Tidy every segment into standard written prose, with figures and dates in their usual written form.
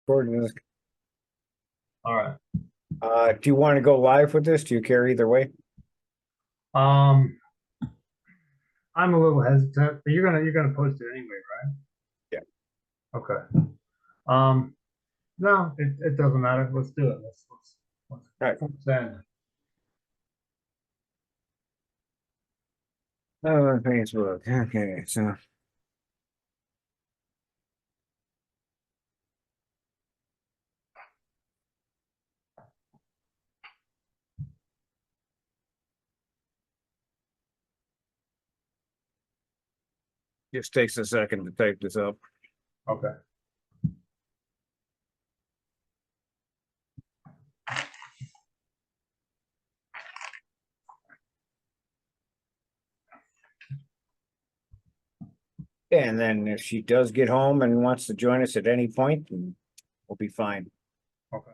Gordon is, All right. do you want to go live with this? Do you care either way? Um, I'm a little hesitant, but you're gonna post it anyway, Yeah. right? Okay. Um, no, it doesn't matter. Let's do it. All right. Let's send. Oh, Facebook. Okay, so just takes a second to type this up. Okay. And then if she does get home and wants to join us at any point, then we'll be fine. Okay.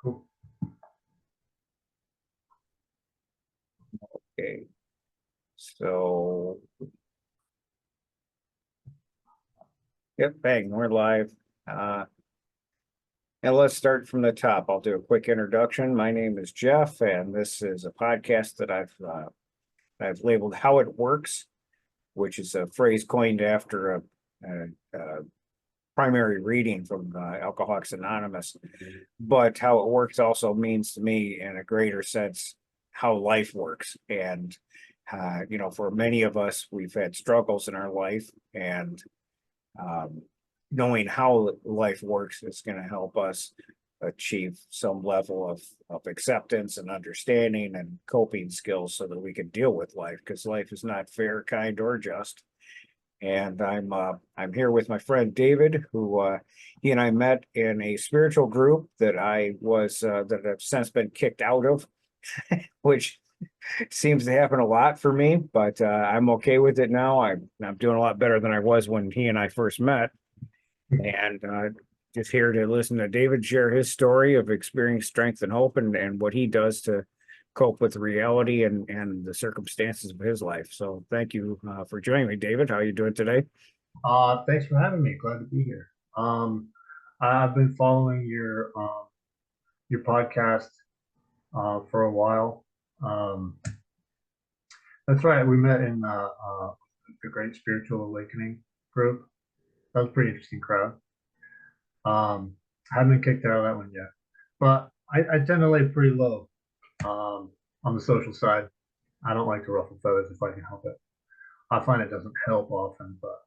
Cool. Okay. So, yep, bang, we're live. And let's start from the top. I'll do a quick introduction. My name is Jeff, and this is a podcast that I've labeled "How It Works," which is a phrase coined after a primary reading from Alcoholics Anonymous. But how it works also means to me, in a greater sense, how life works. And, for many of us, we've had struggles in our life, and um, knowing how life works is going to help us achieve some level of acceptance and understanding and coping skills so that we can deal with life, because life is not fair, kind, or just. And I'm here with my friend David, who he and I met in a spiritual group that that I've since been kicked out of, which seems to happen a lot for me, but I'm okay with it now. I'm doing a lot better than I was when he and I first met, and just here to listen to David share his story of experiencing strength and hope, and what he does to cope with reality and the circumstances of his life. So thank you for joining me, David. How are you doing today? Thanks for having me. Glad to be here. I've been following your podcast for a while. Um, that's right. We met in the Great Spiritual Awakening group. That was a pretty interesting crowd. I haven't been kicked out of that one yet, but I tend to lay pretty low on the social side. I don't like to ruffle feathers if I can help it. I find it doesn't help often, but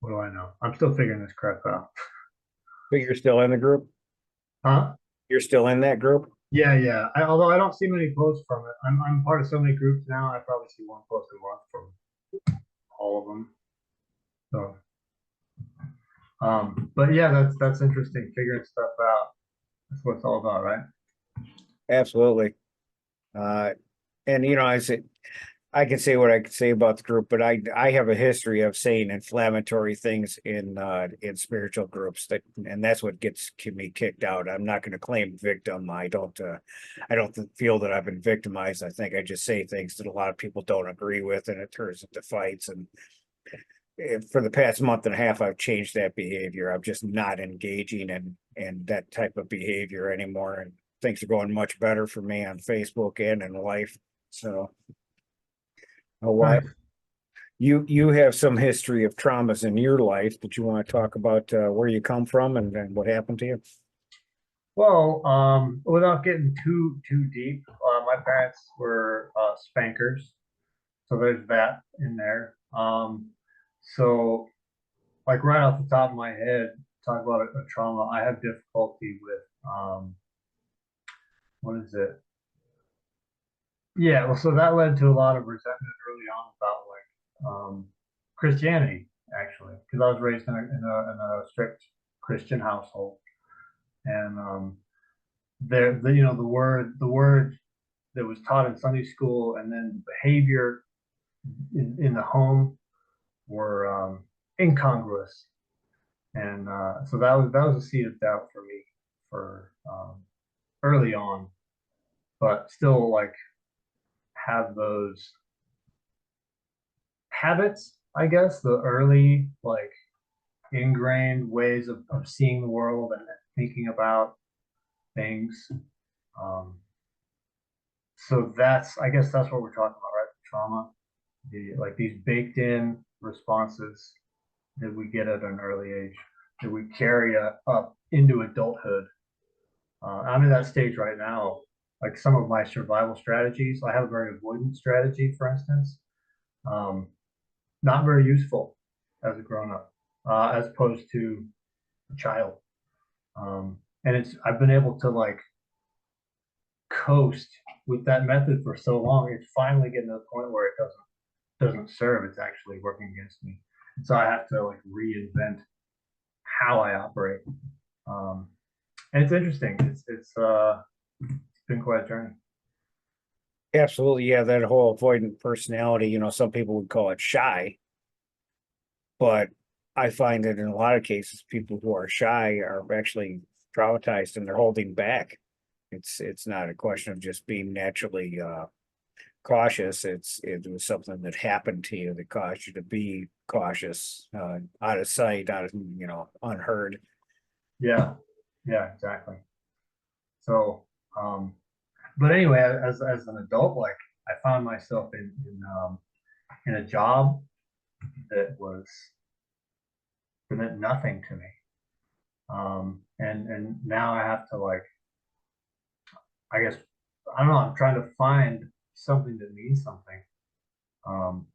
what do I know? I'm still figuring this crap out. But you're still in the group? Huh? You're still in that group? Yeah, yeah. Although I don't see many posts from it, I'm part of so many groups now. I probably see one post a month from all of them. So, but yeah, that's interesting. Figuring stuff out. That's what it's all about, right? Absolutely. Uh, and I can say what I can say about the group, but I have a history of saying inflammatory things in spiritual groups, and that's what gets me kicked out. I'm not going to claim victim. I don't feel that I've been victimized. I think I just say things that a lot of people don't agree with, and it turns into fights. And for the past month and a half, I've changed that behavior. I'm just not engaging in that type of behavior anymore, and things are going much better for me on Facebook and in life. So, what Nice. you have some history of traumas in your life that you want to talk about, where you come from and what happened to you? Well, without getting too deep, my parents were spankers, so there's that in there. So like right off the top of my head, talk about a trauma. I have difficulty with what is it? Yeah, well, so that led to a lot of resentment early on about Christianity, actually, because I was raised in a strict Christian household, and the word that was taught in Sunday school, and then the behavior in the home were incongruous, and so that was a seed of doubt for me for early on, but still like have those habits, I guess, the early like ingrained ways of seeing the world and thinking about things. Um, so I guess that's what we're talking about, right? Trauma, like these baked in responses that we get at an early age that we carry up into adulthood. I'm in that stage right now. Like some of my survival strategies, I have a very avoidant strategy, for instance. Um, Not very useful as a grown up, as opposed to a child. And I've been able to like coast with that method for so long. It's finally getting to the point where it doesn't serve. It's actually working against me. And so I have to like reinvent how I operate. Um, and it's interesting. It's been quite a journey. Absolutely, yeah, that whole avoidant personality, some people would call it shy, but I find that in a lot of cases, people who are shy are actually traumatized and they're holding back. It's not a question of just being naturally cautious. It was something that happened to you that caused you to be cautious, out of sight, out of unheard. Yeah, yeah, exactly. So, um, but anyway, as an adult, like I found myself in a job that that meant nothing to me. And now I have to like, I guess, I don't know, I'm trying to find something that means something. Um,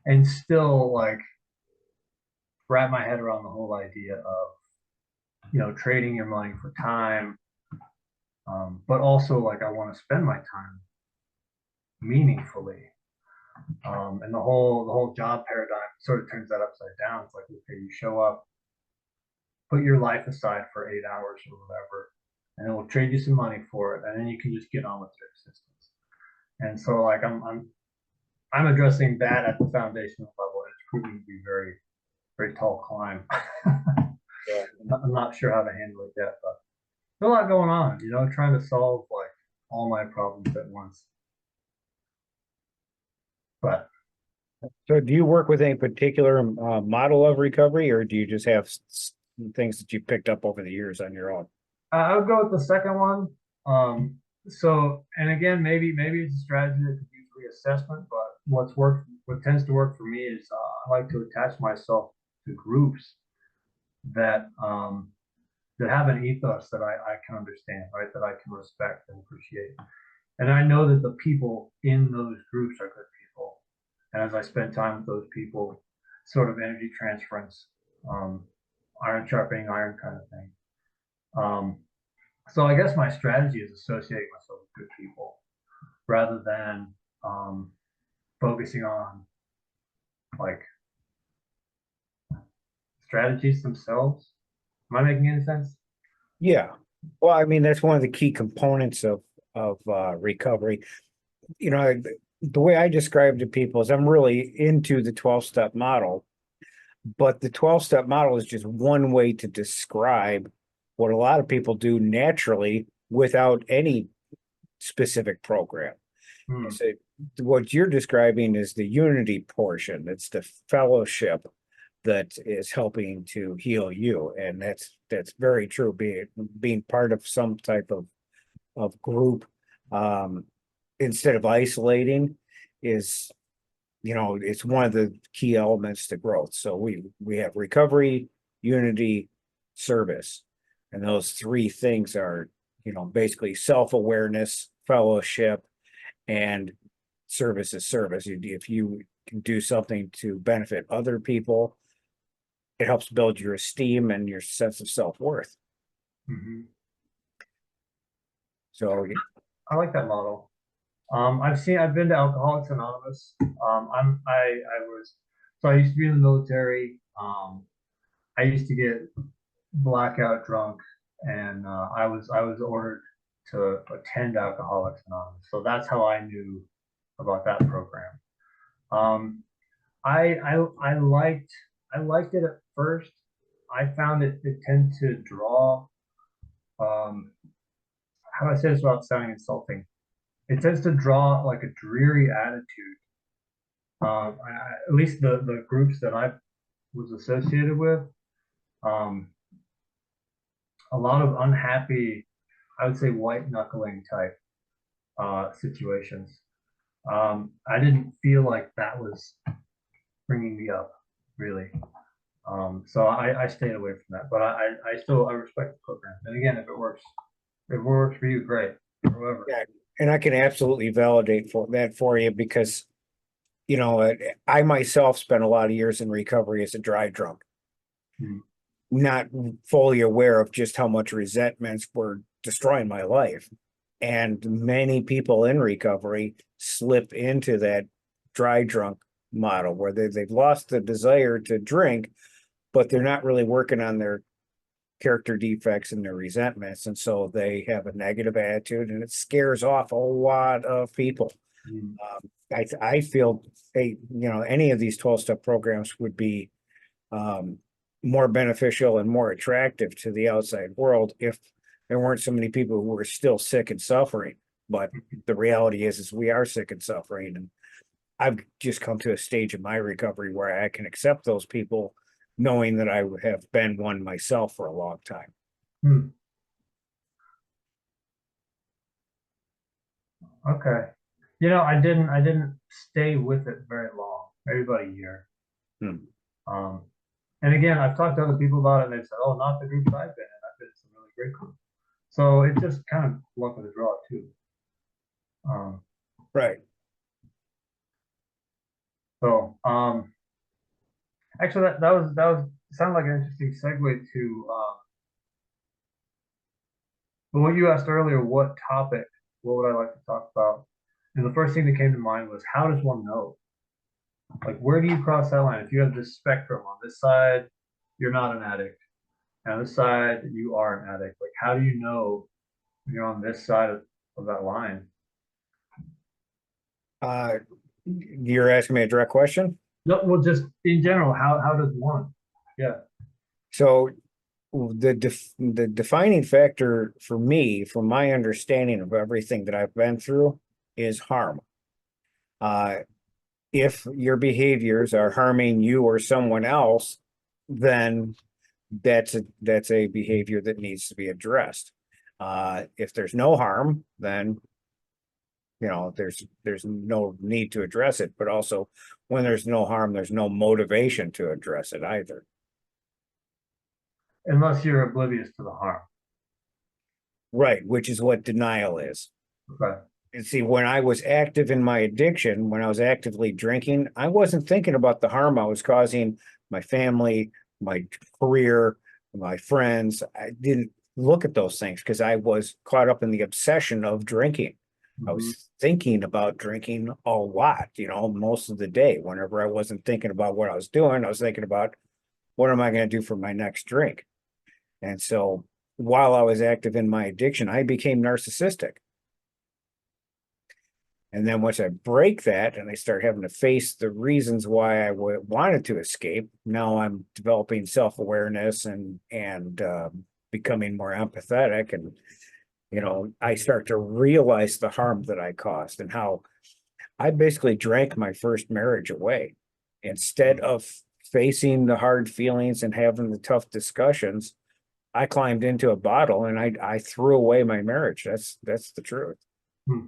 and still like wrap my head around the whole idea of, trading your money for time. But also like I want to spend my time meaningfully. And the whole job paradigm sort of turns that upside down. It's like, okay, you show up, put your life aside for 8 hours or whatever, and then we'll trade you some money for it, and then you can just get on with your existence. And so like I'm addressing that at the foundational level, and it's proving to be very, very tall climb. Yeah. I'm not sure how to handle it yet, but there's a lot going on, trying to solve like all my problems at once. But So do you work with any particular model of recovery, or do you just have things that you picked up over the years on your own? I would go with the second one. And again, maybe it's a strategy that could use reassessment, but what tends to work for me is I like to attach myself to groups that that have an ethos that I can understand, right? That I can respect and appreciate. And I know that the people in those groups are good people. And as I spend time with those people, sort of energy transference, um, iron sharpening iron kind of thing. Um, so I guess my strategy is associating myself with good people rather than um, focusing on like strategies themselves. Am I making any sense? Yeah. Well, I mean, that's one of the key components of recovery. You know, the way I describe to people is I'm really into the 12-step model, but the 12-step model is just one way to describe what a lot of people do naturally without any specific program. Hmm. So what you're describing is the unity portion. It's the fellowship that is helping to heal you, and that's very true. Being part of some type of group, um, instead of isolating, is it's one of the key elements to growth. So we have recovery, unity, service, and those three things are basically self-awareness, fellowship, and service is service. If you can do something to benefit other people, it helps build your esteem and your sense of self-worth. Hmm. So I like that model. I've been to Alcoholics Anonymous. I used to be in the military. I used to get blackout drunk, and I was ordered to attend Alcoholics Anonymous. So that's how I knew about that program. Um, I liked it at first. I found it tend to draw. Um, how do I say this without sounding insulting? It tends to draw like a dreary attitude. At least the groups that I was associated with, um, a lot of unhappy, I would say white knuckling type situations. I didn't feel like that was bringing me up really. So I stayed away from that, but I still I respect the program. And again, if it works for you, great. However, Yeah, and I can absolutely validate for you because, you know, I myself spent a lot of years in recovery as a dry drunk, hmm, not fully aware of just how much resentments were destroying my life. And many people in recovery slip into that dry drunk model where they've lost the desire to drink, but they're not really working on their character defects and their resentments. And so they have a negative attitude and it scares off a lot of people. hmm, I feel any of these 12-step programs would be um, more beneficial and more attractive to the outside world if there weren't so many people who were still sick and suffering. But the reality is we are sick and suffering. And I've just come to a stage in my recovery where I can accept those people, knowing that I have been one myself for a long time. hmm, okay. I didn't stay with it very long, maybe about a year. Hmm. Um, and again, I've talked to other people about it, and they've said, "Oh, not the groups I've been in. I've been in some really great groups." So it's just kind of luck of the draw too. Um, Right. so actually, that was sounded like an interesting segue to but what you asked earlier. What topic? What would I like to talk about? And the first thing that came to mind was how does one know? Like, where do you cross that line? If you have this spectrum on this side, you're not an addict. And on this side, you are an addict. Like, how do you know you're on this side of that line? Uh, you're asking me a direct question. No, well, just in general, how does one? Yeah. So the defining factor for me, from my understanding of everything that I've been through, is harm. Uh, if your behaviors are harming you or someone else, then that's a behavior that needs to be addressed. If there's no harm, then there's no need to address it. But also, when there's no harm, there's no motivation to address it either. Unless you're oblivious to the harm. Right, which is what denial is. Okay. And see, when I was active in my addiction, when I was actively drinking, I wasn't thinking about the harm I was causing my family, my career, my friends. I didn't look at those things because I was caught up in the obsession of drinking. I Mhm. was thinking about drinking a lot, most of the day. Whenever I wasn't thinking about what I was doing, I was thinking about what am I going to do for my next drink. And so while I was active in my addiction, I became narcissistic. And then once I break that and I start having to face the reasons why I wanted to escape, now I'm developing self-awareness and becoming more empathetic. And, I start to realize the harm that I caused and how I basically drank my first marriage away. Instead of facing the hard feelings and having the tough discussions, I climbed into a bottle and I threw away my marriage. That's the truth. Hmm.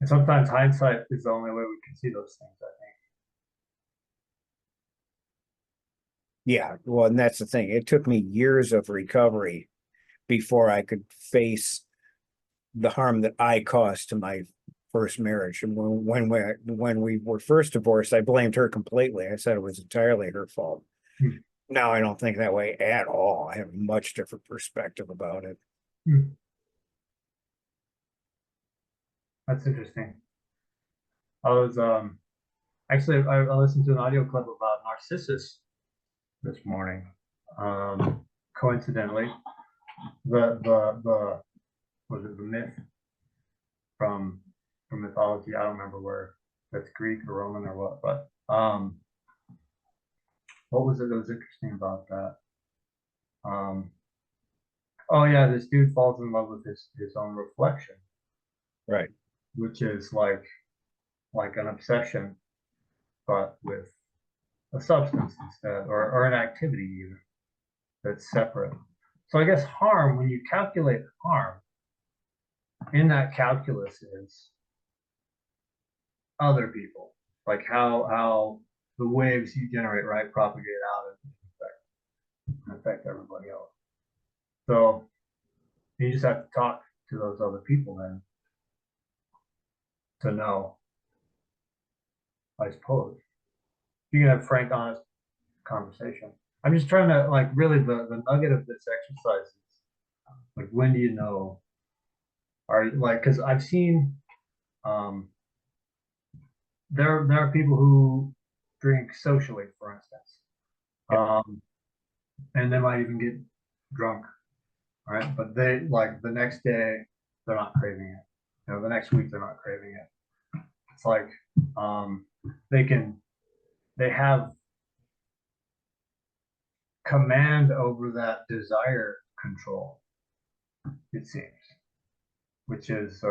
And sometimes hindsight is the only way we can see those things, I Yeah, well, and that's the thing. It took me years of recovery before I could face the harm that I caused to my first marriage. And when we were first divorced, I blamed her completely. I said it was entirely her fault. think. Now I don't think that way at all. I have a much different perspective about it. Hmm. Hmm. That's interesting. I was actually I listened to an audio clip about Narcissus this morning. Coincidentally, the was it the myth from mythology? I don't remember where that's Greek or Roman or what, but what was it that was interesting about that? Um, oh yeah, this dude falls in love with his own reflection, Right. which is like an obsession, but with a substance instead, or an activity even that's separate. So I guess harm, when you calculate harm, in that calculus is other people, like how the waves you generate, right, propagate out and affect everybody else. So you just have to talk to those other people then to know, I suppose. You can have frank, honest conversation. I'm just trying to like really the nugget of this exercise is like, when do you know? Are like, because I've seen um there are people who drink socially, for instance, um, and they might even get drunk, right? But they like the next day they're not craving it. You know, the next week they're not craving it. It's like um, they can they have command over that desire control, it seems, which is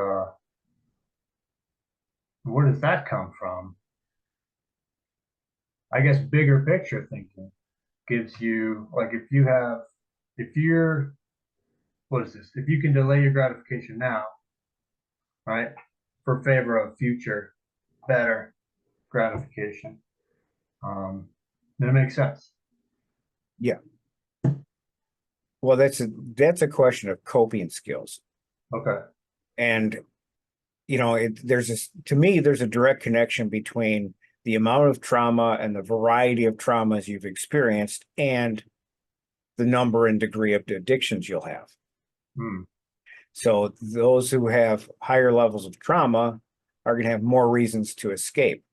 where does that come from? I guess bigger picture thinking gives you like, if you're, what is this? If you can delay your gratification now, right, for favor of future better gratification, then it makes sense. Yeah. Well, that's a question of coping skills. Okay. And there's this, to me, there's a direct connection between the amount of trauma and the variety of traumas you've experienced and the number and degree of addictions you'll have. Hmm. So those who have higher levels of trauma are going to have more reasons to escape.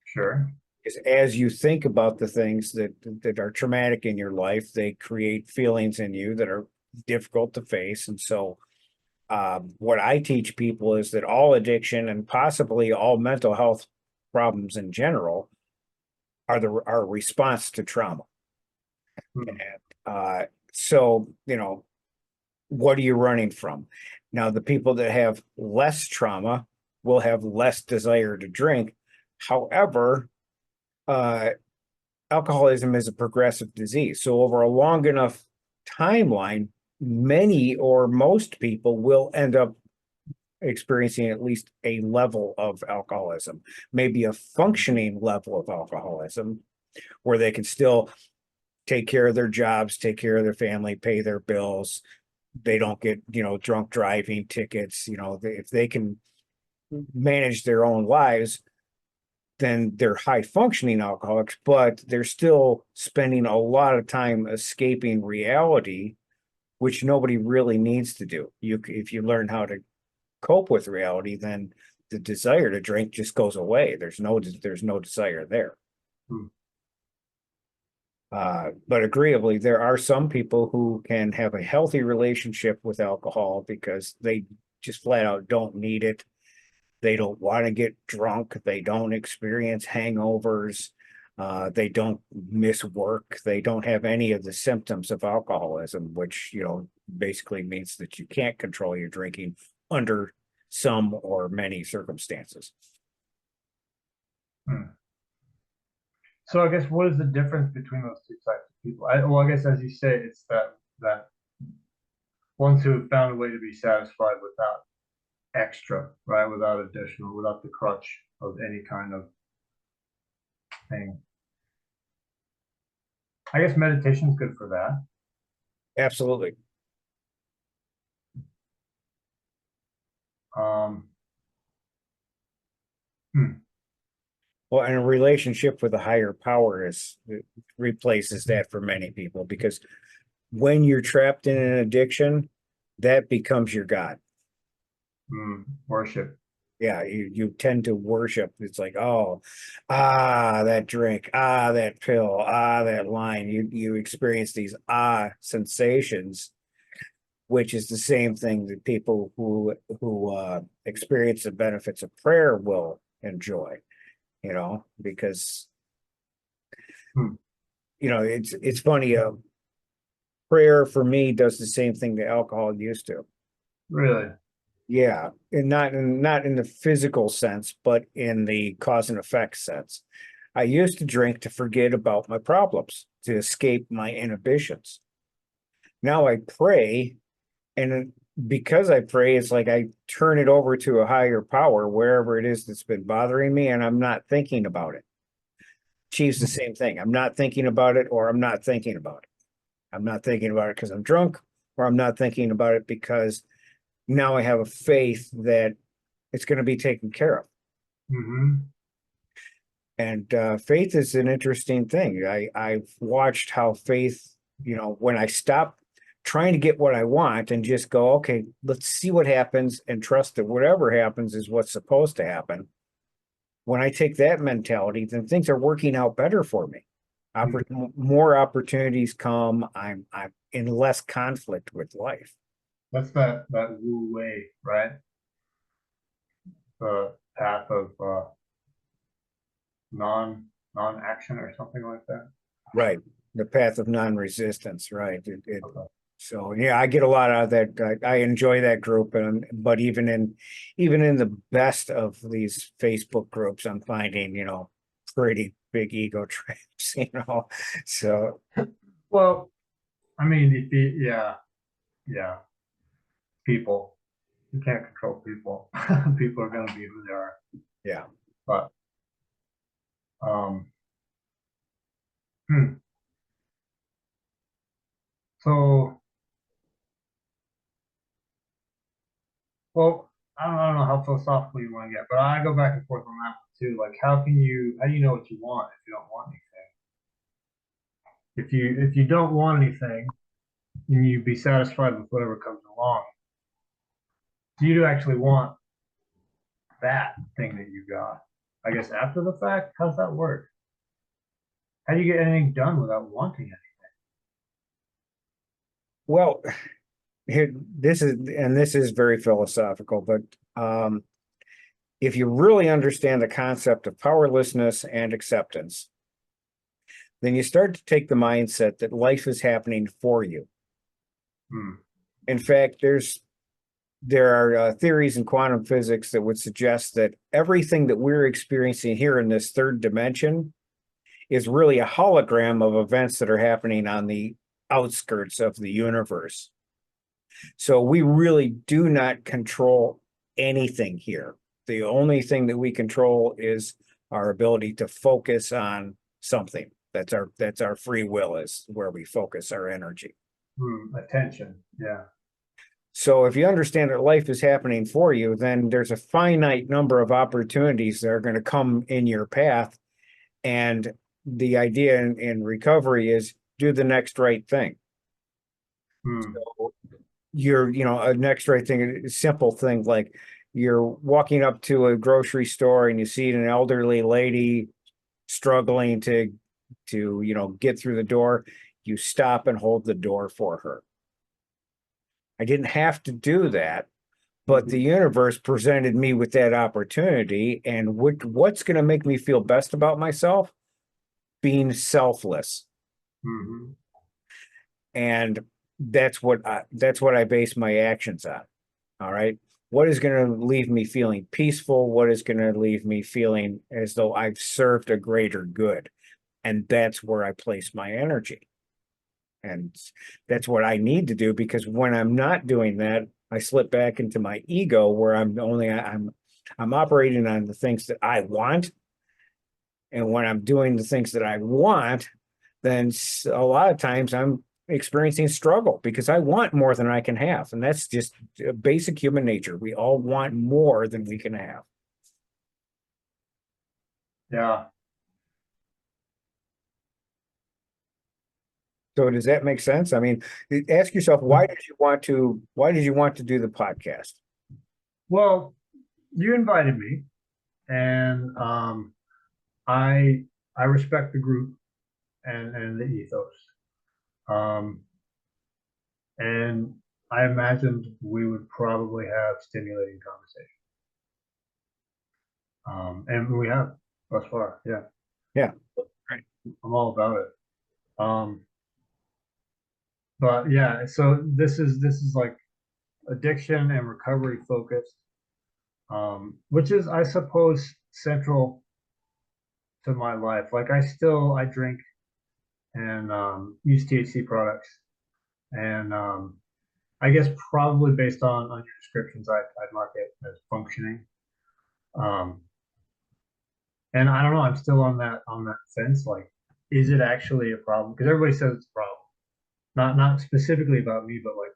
Sure. Because as you think about the things that are traumatic in your life, they create feelings in you that are difficult to face. And so what I teach people is that all addiction and possibly all mental health problems in general are a response to trauma. Hmm. And so, what are you running from? Now, the people that have less trauma will have less desire to drink. However, alcoholism is a progressive disease. So over a long enough timeline, many or most people will end up experiencing at least a level of alcoholism, maybe a functioning level of alcoholism, where they can still take care of their jobs, take care of their family, pay their bills. They don't get, drunk driving tickets. If they can manage their own lives, then they're high functioning alcoholics, but they're still spending a lot of time escaping reality, which nobody really needs to do. If you learn how to cope with reality, then the desire to drink just goes away. There's no desire there. Hmm. But agreeably, there are some people who can have a healthy relationship with alcohol because they just flat out don't need it. They don't want to get drunk. They don't experience hangovers. They don't miss work. They don't have any of the symptoms of alcoholism, which, basically means that you can't control your drinking under some or many circumstances. Hmm. So I guess, what is the difference between those two types of people? I guess, as you say, it's that ones who have found a way to be satisfied without extra, right? Without additional, without the crutch of any kind of thing. I guess meditation is good for that. Absolutely. Um, hmm. Well, and a relationship with a higher power replaces that for many people, because when you're trapped in an addiction, that becomes your God. Worship. Yeah, you tend to worship. It's like, oh, that drink, that pill, that line. You experience these sensations, which is the same thing that people who experience the benefits of prayer will enjoy, because Hmm. it's funny. Prayer for me does the same thing that alcohol used to. Really? Yeah, and not in the physical sense, but in the cause and effect sense. I used to drink to forget about my problems, to escape my inhibitions. Now I pray, and because I pray, it's like I turn it over to a higher power, wherever it is that's been bothering me, and I'm not thinking about it. Achieves the same thing. I'm not thinking about it, or I'm not thinking about it. I'm not thinking about it because I'm drunk, or I'm not thinking about it because now I have a faith that it's going to be taken care of. Mm-hmm. And faith is an interesting thing. I've watched how faith, when I stop trying to get what I want and just go, okay, let's see what happens and trust that whatever happens is what's supposed to happen. When I take that mentality, then things are working out better for me. More opportunities come. I'm in less conflict with life. That's that Wu Wei, right? The path of non-action or something like that. Right. The path of non-resistance. Right. Okay. So yeah, I get a lot out of that. I enjoy that group, but even in the best of these Facebook groups, I'm finding, pretty big ego trips, So Well, I mean, yeah, people. You can't control people. People are going to be who they are. yeah. But um, hmm. So, well, I don't know how philosophical you want to get, but I go back and forth on that one too. Like, how do you know what you want if you don't want anything? If you don't want anything, and you be satisfied with whatever comes along, do you actually want that thing that you got? I guess after the fact, how's that work? How do you get anything done without wanting it? Well, here this is very philosophical, but if you really understand the concept of powerlessness and acceptance, then you start to take the mindset that life is happening for you. Hmm. In fact, there are theories in quantum physics that would suggest that everything that we're experiencing here in this third dimension is really a hologram of events that are happening on the outskirts of the universe. So we really do not control anything here. The only thing that we control is our ability to focus on something. That's our free will, is where we focus our energy. Attention. Yeah. So if you understand that life is happening for you, then there's a finite number of opportunities that are going to come in your path. And the idea in recovery is do the next right thing. Hmm. So a next right thing, a simple thing like you're walking up to a grocery store and you see an elderly lady struggling to get through the door. You stop and hold the door for her. I didn't have to do that, but the universe presented me with that opportunity. And what's going to make me feel best about myself? Being selfless. Mm-hmm. And that's what I base my actions on. All right. What is going to leave me feeling peaceful? What is going to leave me feeling as though I've served a greater good? And that's where I place my energy. And that's what I need to do, because when I'm not doing that, I slip back into my ego where I'm operating on the things that I want. And when I'm doing the things that I want, then a lot of times I'm experiencing struggle because I want more than I can have. And that's just basic human nature. We all want more than we can have. Yeah. So does that make sense? I mean, ask yourself, why did you want to do the podcast? Well, you invited me, and I I respect the group and the ethos. Um, and I imagined we would probably have stimulating conversation. And we have thus far. Yeah. Yeah. Right. I'm all about it. Um, but yeah, so this is like addiction and recovery focused, which is, I suppose, central to my life. Like I drink and use THC products, and I guess probably based on your descriptions, I'd mark it as functioning. Um, and I don't know, I'm still on that fence. Like, is it actually a problem? Because everybody says it's a problem. Not specifically about me, but like,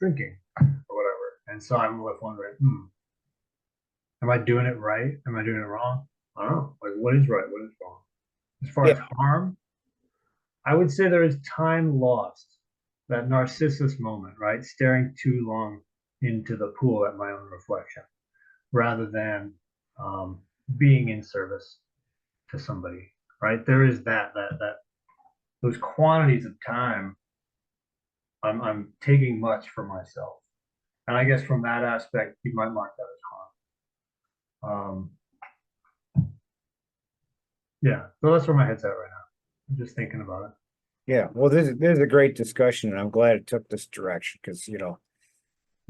drinking or whatever. And so I'm left wondering, am I doing it right? Am I doing it wrong? I don't know. Like, what is right? What is wrong? As far Yeah. as harm, I would say there is time lost. That Narcissus moment, right? Staring too long into the pool at my own reflection, rather than um, being in service to somebody, right? There is that those quantities of time I'm taking much for myself. And I guess from that aspect, you might mark that as harm. Yeah, so that's where my head's at right now. I'm just thinking about it. Yeah, well, this is a great discussion, and I'm glad it took this direction because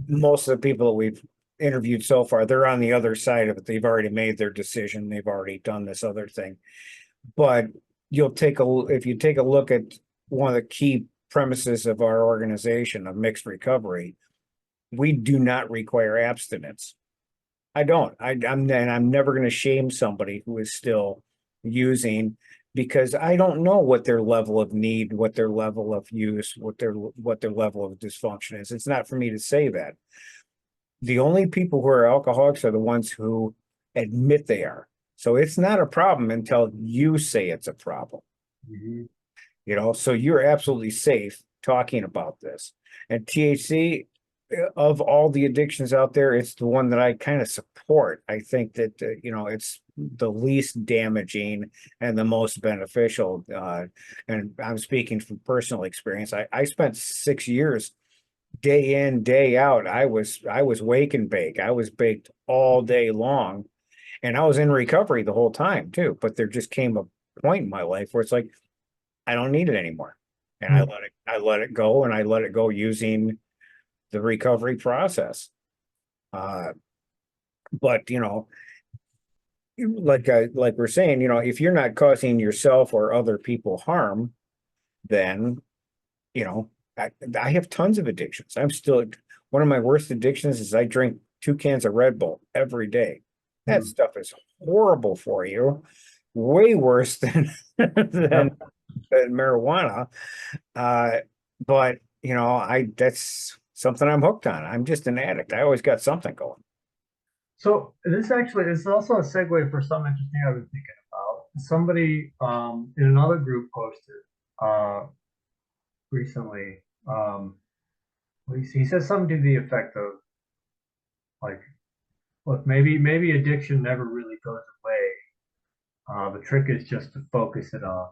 most of the people that we've interviewed so far, they're on the other side of it. They've already made their decision. They've already done this other thing. But if you take a look at one of the key premises of our organization of mixed recovery, we do not require abstinence. I don't. I'm never going to shame somebody who is still using because I don't know what their level of need, what their level of use, what their level of dysfunction is. It's not for me to say that. The only people who are alcoholics are the ones who admit they are. So it's not a problem until you say it's a problem. Mhm. So you're absolutely safe talking about this. And THC, of all the addictions out there, it's the one that I kind of support. I think that it's the least damaging and the most beneficial. And I'm speaking from personal experience. I spent 6 years day in, day out. I was wake and bake. I was baked all day long, and I was in recovery the whole time too. But there just came a point in my life where it's like I don't need it anymore. And Mm. I let it go, and I let it go using the recovery process. Uh, but like we're saying, if you're not causing yourself or other people harm, then you know, I have tons of addictions. I'm still one of my worst addictions is I drink 2 cans of Red Bull every day. That Mm. stuff is horrible for you, way worse than Yep. than marijuana. Uh, but I that's something I'm hooked on. I'm just an addict. I always got something going. So this is also a segue for something interesting I've been thinking about. Somebody in another group posted uh, recently. He says something to the effect of like, look, maybe addiction never really goes away. The trick is just to focus it on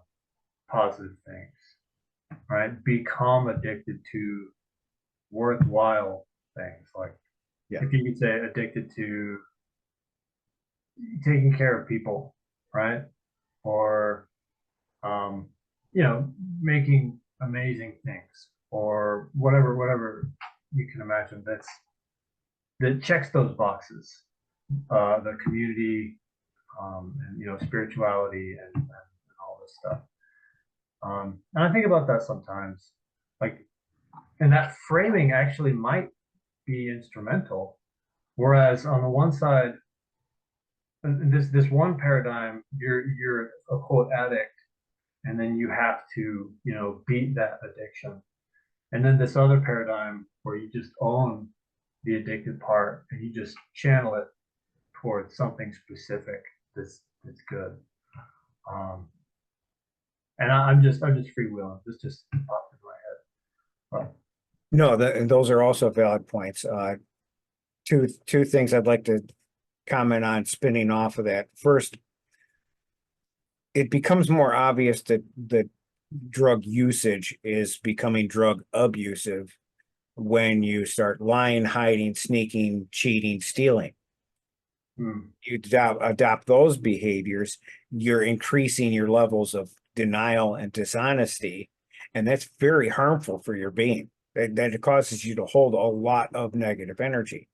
positive things, right? Become addicted to worthwhile things. Like Yeah. if you could say addicted to taking care of people, right? Or um, you know, making amazing things or whatever you can imagine that checks those boxes. The community, and spirituality and all this stuff. And I think about that sometimes, like, and that framing actually might be instrumental. Whereas on the one side, this one paradigm, you're a quote addict, and then you have to beat that addiction. And then this other paradigm where you just own the addicted part and you just channel it towards something specific that's good. Um, and I'm just freewheeling. This just popped in my head. No, those are also valid points. Two things I'd like to comment on spinning off of that. First, it becomes more obvious that drug usage is becoming drug abusive when you start lying, hiding, sneaking, cheating, stealing. You adopt those behaviors, you're increasing your levels of denial and dishonesty, and that's very harmful for your being. That it causes you to hold a lot of negative energy.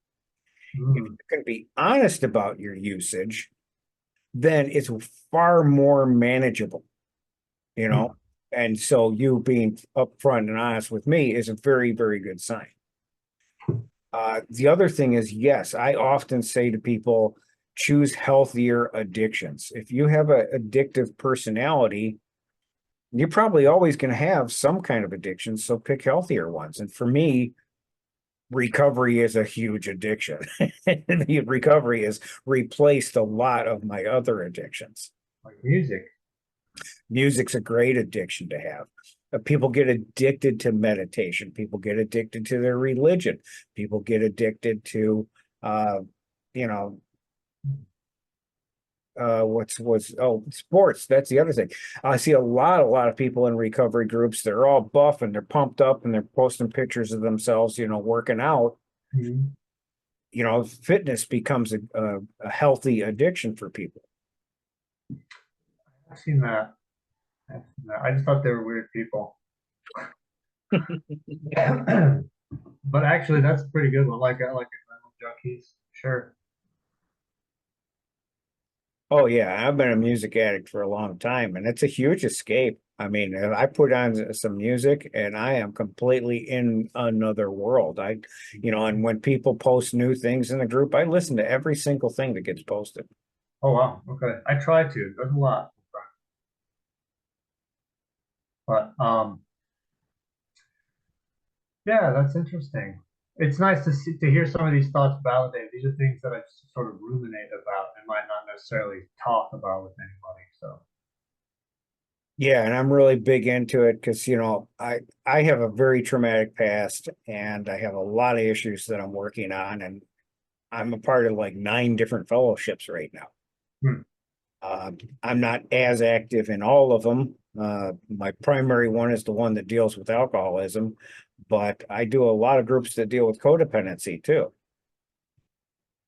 If you Mm. can be honest about your usage, then it's far more manageable, you Hmm. know? And so you being upfront and honest with me is a very, very good sign. The other thing is, yes, I often say to people, choose healthier addictions. If you have an addictive personality, you're probably always going to have some kind of addiction. So pick healthier ones. And for me, recovery is a huge addiction. Recovery has replaced a lot of my other addictions. Like music. Music's a great addiction to have. People get addicted to meditation. People get addicted to their religion. People get addicted to, uh, you know, sports. That's the other thing. I see a lot of people in recovery groups. They're all buff and they're pumped up and they're posting pictures of themselves, working out. Mhm. Fitness becomes a healthy addiction for people. I've seen that. I've seen that. I just thought they were weird people. But actually, that's a pretty good one. Like a junkies. Sure. Oh yeah, I've been a music addict for a long time, and it's a huge escape. I mean, I put on some music, and I am completely in another world. And when people post new things in the group, I listen to every single thing that gets posted. Oh wow. Okay. I try to. There's a lot. But yeah, that's interesting. It's nice to hear some of these thoughts validated. These are things that I just sort of ruminate about and might not necessarily talk about with anybody. So, Yeah, and I'm really big into it because I have a very traumatic past, and I have a lot of issues that I'm working on, and I'm a part of like 9 different fellowships right now. hmm, Uh, I'm not as active in all of them. My primary one is the one that deals with alcoholism, but I do a lot of groups that deal with codependency too.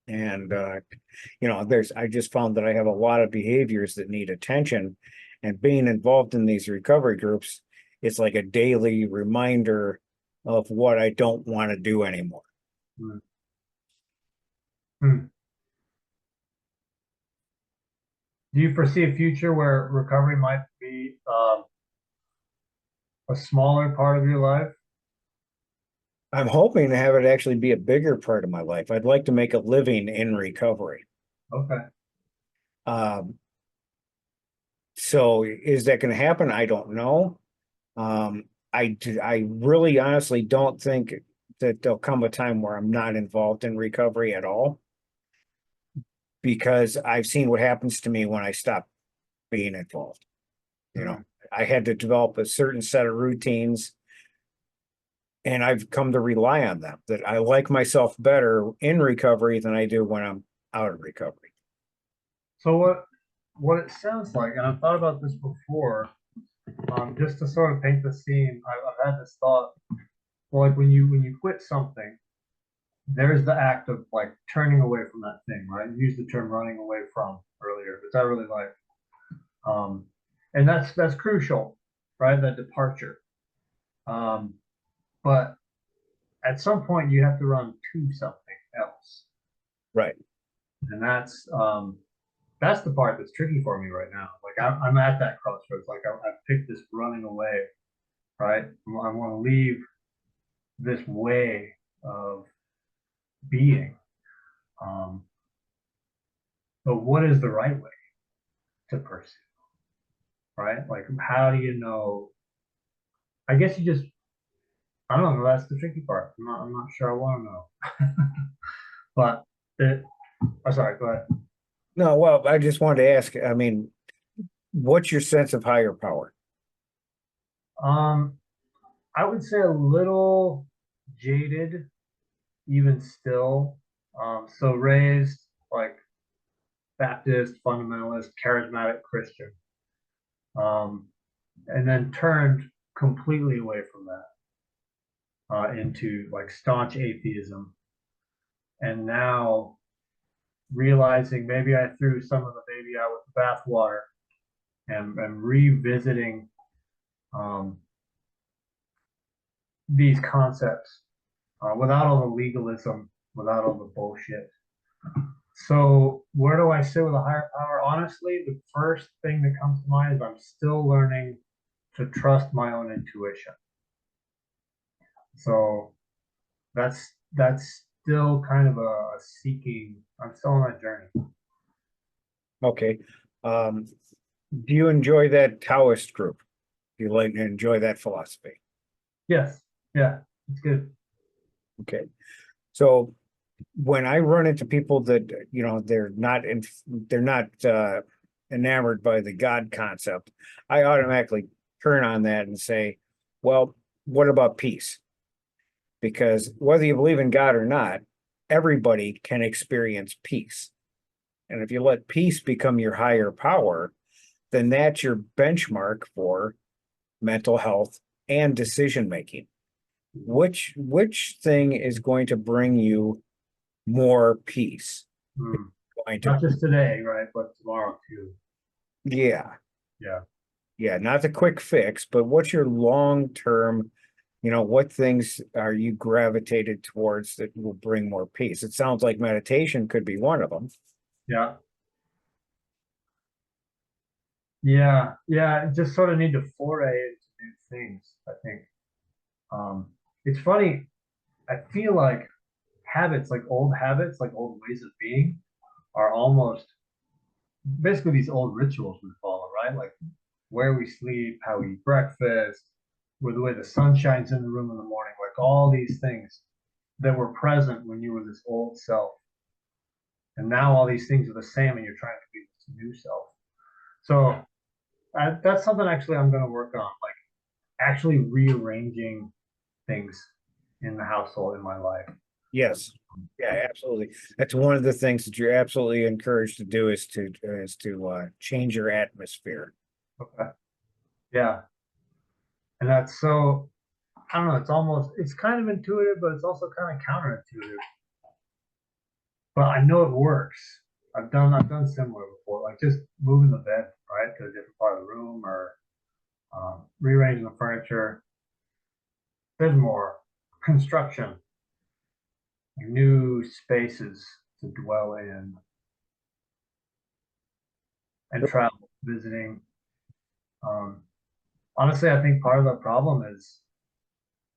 And I just found that I have a lot of behaviors that need attention, and being involved in these recovery groups, it's like a daily reminder of what I don't want to do anymore. hmm, hmm. Do you foresee a future where recovery might be a smaller part of your life? I'm hoping to have it actually be a bigger part of my life. I'd like to make a living in recovery. Okay. Um, so is that going to happen? I don't know. I really honestly don't think that there'll come a time where I'm not involved in recovery at all, because I've seen what happens to me when I stop being involved. You know, Hmm. I had to develop a certain set of routines, and I've come to rely on them, that I like myself better in recovery than I do when I'm out of recovery. So what it sounds like, and I've thought about this before, just to sort of paint the scene, I've had this thought. Well, like when you quit something, there's the act of like turning away from that thing, right? You used the term running away from earlier, which I really like. Um, and that's crucial, right? That departure. Um, but at some point you have to run to something else. Right. And that's the part that's tricky for me right now. Like I'm at that crossroads. Like I've picked this running away, right? I want to leave this way of being. Um, but what is the right way to pursue, right? Like, how do you know? I guess you just, I don't know. That's the tricky part. I'm not sure I want to know. But it, I'm sorry, go ahead. No, well, I just wanted to ask, I mean, what's your sense of higher power? Um, I would say a little jaded, even still. So raised like Baptist, fundamentalist, charismatic Christian, um, and then turned completely away from that into like staunch atheism. And now realizing maybe I threw some of the baby out with the bathwater, and revisiting um, these concepts without all the legalism, without all the bullshit. So where do I sit with a higher power? Honestly, the first thing that comes to mind is I'm still learning to trust my own intuition. So that's still kind of a seeking. I'm still on that journey. Okay. Um, do you enjoy that Taoist group? Do you like enjoy that philosophy? Yes. Yeah, it's good. Okay. So when I run into people that, they're not enamored by the God concept, I automatically turn on that and say, well, what about peace? Because whether you believe in God or not, everybody can experience peace. And if you let peace become your higher power, then that's your benchmark for mental health and decision making. Which thing is going to bring you more peace? Hmm. Going to, Not just today, right? But tomorrow too. yeah, Yeah. yeah, not the quick fix, but what's your long term, what things are you gravitated towards that will bring more peace? It sounds like meditation could be one of them. Yeah. Yeah. Yeah. Just sort of need to foray into new things, I think. It's funny. I feel like habits, like old ways of being, are almost basically these old rituals we follow, right? Like where we sleep, how we eat breakfast, with the way the sun shines in the room in the morning, like all these things that were present when you were this old self. And now all these things are the same and you're trying to be this new self. So that's something actually I'm going to work on, like actually rearranging things in the household in my life. Yes. Yeah, absolutely. That's one of the things that you're absolutely encouraged to do is to change your atmosphere. Okay. Yeah. And that's so, I don't know, it's kind of intuitive, but it's also kind of counterintuitive. But I know it works. I've done similar before, like just moving the bed, right, to a different part of the room or rearranging the furniture. There's more construction, new spaces to dwell in and travel, visiting. Um, Honestly, I think part of the problem is,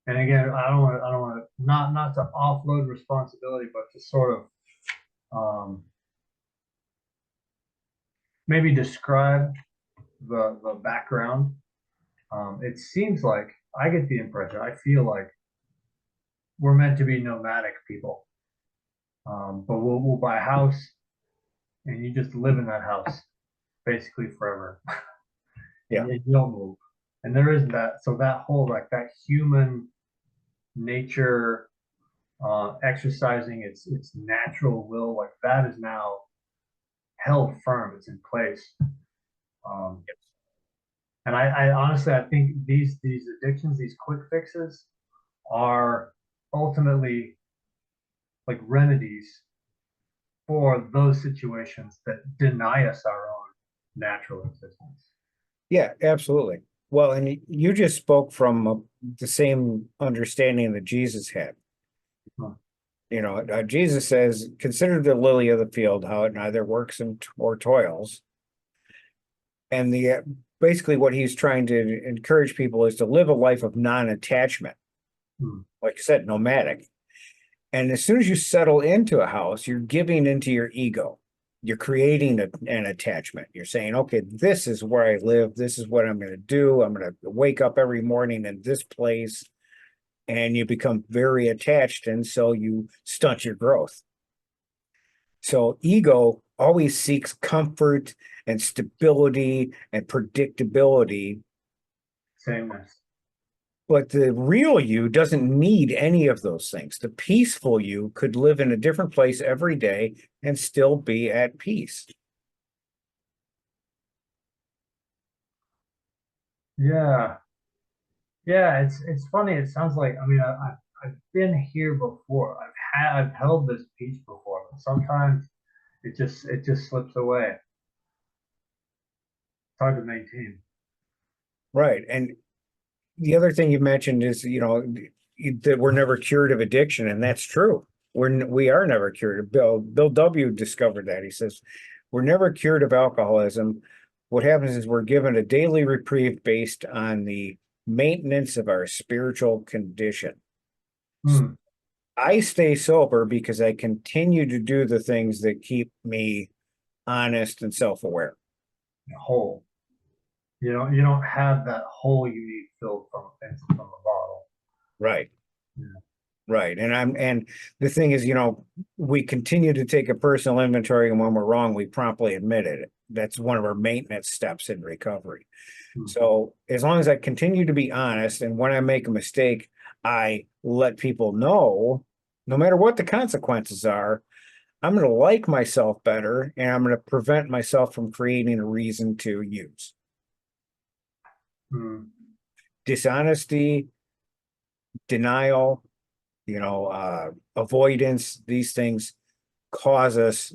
and again, I don't want to not to offload responsibility, but to sort of maybe describe the background. It seems like I get the impression, I feel like we're meant to be nomadic people, but we'll buy a house and you just live in that house basically forever, Yeah. and you don't move. And there is that, so that whole like that human nature exercising its natural will, like that is now held firm. It's in place. Um, and I honestly I think these addictions, these quick fixes, are ultimately like remedies for those situations that deny us our own natural existence. Yeah, absolutely. Well, and you just spoke from the same understanding that Jesus had. Hmm. Jesus says, "Consider the lily of the field, how it neither works or toils." And basically what he's trying to encourage people is to live a life of non-attachment, Hmm. like you said, nomadic. And as soon as you settle into a house, you're giving into your ego. You're creating an attachment. You're saying, okay, this is where I live. This is what I'm going to do. I'm going to wake up every morning in this place. And you become very attached. And so you stunt your growth. So ego always seeks comfort and stability and predictability. Sameness. But the real you doesn't need any of those things. The peaceful you could live in a different place every day and still be at peace. Yeah, yeah. It's funny. It sounds like, I mean, I've been here before. I've held this peace before, but sometimes it just slips away. It's hard to maintain. Right. And the other thing you mentioned is, that we're never cured of addiction, and that's true. we are never cured. Bill W. discovered that. He says, we're never cured of alcoholism. What happens is we're given a daily reprieve based on the maintenance of our spiritual condition. Hmm. I stay sober because I continue to do the things that keep me honest and self-aware. Whole. You don't have that hole you need filled from a bottle. Right. Yeah. Right. And the thing is, we continue to take a personal inventory, and when we're wrong, we promptly admit it. That's one of our maintenance steps in recovery. Hmm. So as long as I continue to be honest, and when I make a mistake, I let people know, no matter what the consequences are, I'm going to like myself better, and I'm going to prevent myself from creating a reason to use. Hmm. Dishonesty, denial, avoidance, these things cause us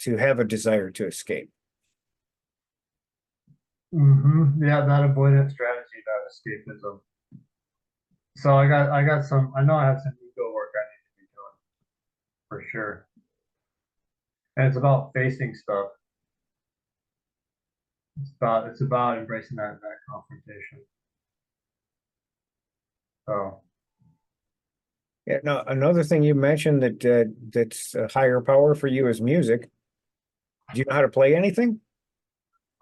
to have a desire to escape. Yeah, that avoidance strategy, that escapism. So I know I have some ego work I need to be doing for sure. And it's about facing stuff. It's about embracing that confrontation. So Yeah, no, another thing you mentioned that's a higher power for you is music. Do you know how to play anything?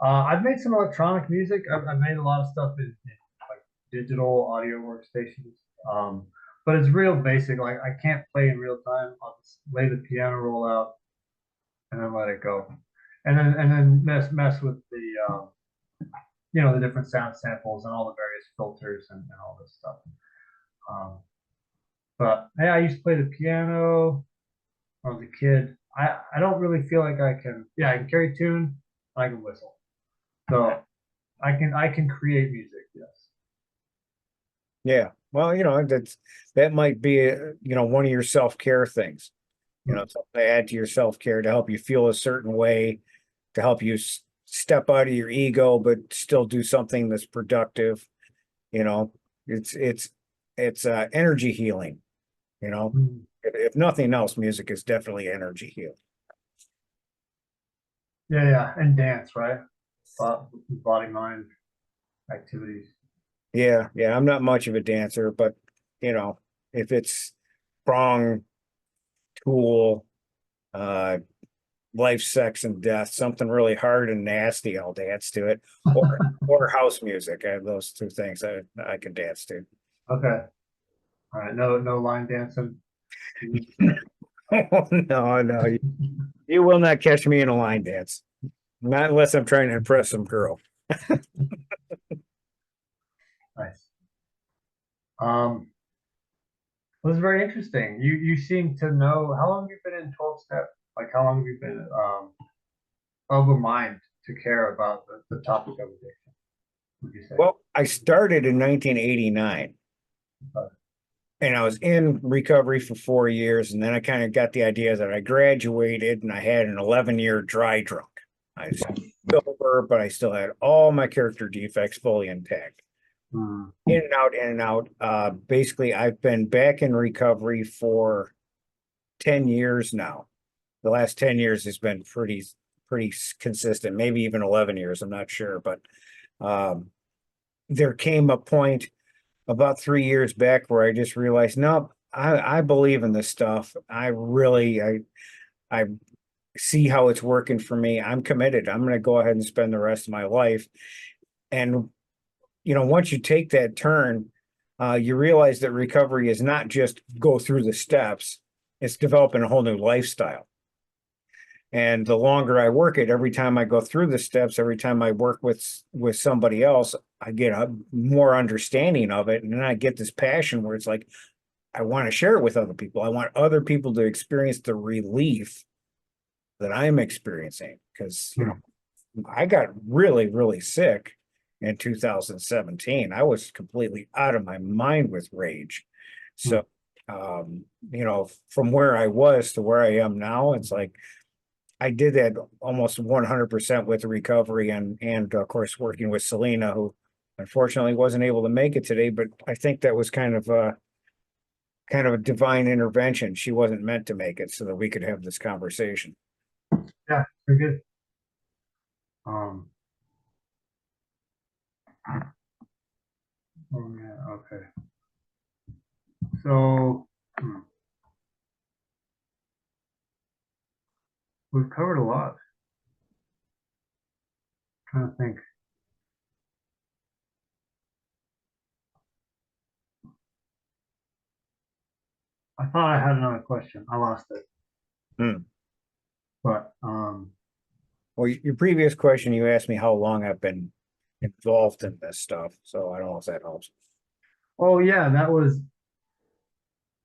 I've made some electronic music. I've made a lot of stuff in like digital audio workstations. Um, but it's real basic. Like I can't play in real time. I'll just lay the piano roll out and then let it go, and then mess with the different sound samples and all the various filters and all this stuff. Um, but yeah, I used to play the piano when I was a kid. I don't really feel like I can. Yeah, I can carry tune. I can whistle. So I can create music. Yes. Yeah. Well, that might be one of your self-care things. Hmm. Something to add to your self-care to help you feel a certain way, to help you step out of your ego, but still do something that's productive. You know, it's energy healing. Hmm. If nothing else, music is definitely energy healing. Yeah, yeah, and dance, right? Body mind activities. Yeah, yeah. I'm not much of a dancer, but you know, if it's Prong, Tool, uh, Life, Sex, and Death, something really hard and nasty, I'll dance to it. Or house music. I have those two things I can dance to. Okay. All right. No line dancing. No, no, you will not catch me in a line dance. Not unless I'm trying to impress some girl. Nice. Um, it was very interesting. You seem to know how long have you been in 12 step? Like how long have you been of a mind to care about the topic of addiction, would you say? Well, I started in 1989. Uh, And I was in recovery for 4 years, and then I kind of got the idea that I graduated and I had an 11-year dry drunk. I was sober, but I still had all my character defects fully intact. hmm. In and out, in and out. Basically, I've been back in recovery for 10 years now. The last 10 years has been pretty consistent, maybe even 11 years. I'm not sure, but um, there came a point about 3 years back where I just realized, no, I believe in this stuff. I see how it's working for me. I'm committed. I'm going to go ahead and spend the rest of my life. And, once you take that turn, you realize that recovery is not just go through the steps, it's developing a whole new lifestyle. And the longer I work it, every time I go through the steps, every time I work with somebody else, I get a more understanding of it. And then I get this passion where it's like, I want to share it with other people. I want other people to experience the relief that I'm experiencing. Because, Hmm. I got really, really sick in 2017. I was completely out of my mind with rage. Hmm. So, from where I was to where I am now, it's like, I did that almost 100% with the recovery and of course working with Selena, who unfortunately wasn't able to make it today. But I think that was kind of kind of a divine intervention. She wasn't meant to make it so that we could have this conversation. Yeah, very good. Um, oh yeah, okay. So we've covered a lot. Trying to think. I thought I had another question. I lost it. Hmm. But Well, your previous question, you asked me how long I've been involved in this stuff, so I don't know if that helps. oh yeah, that was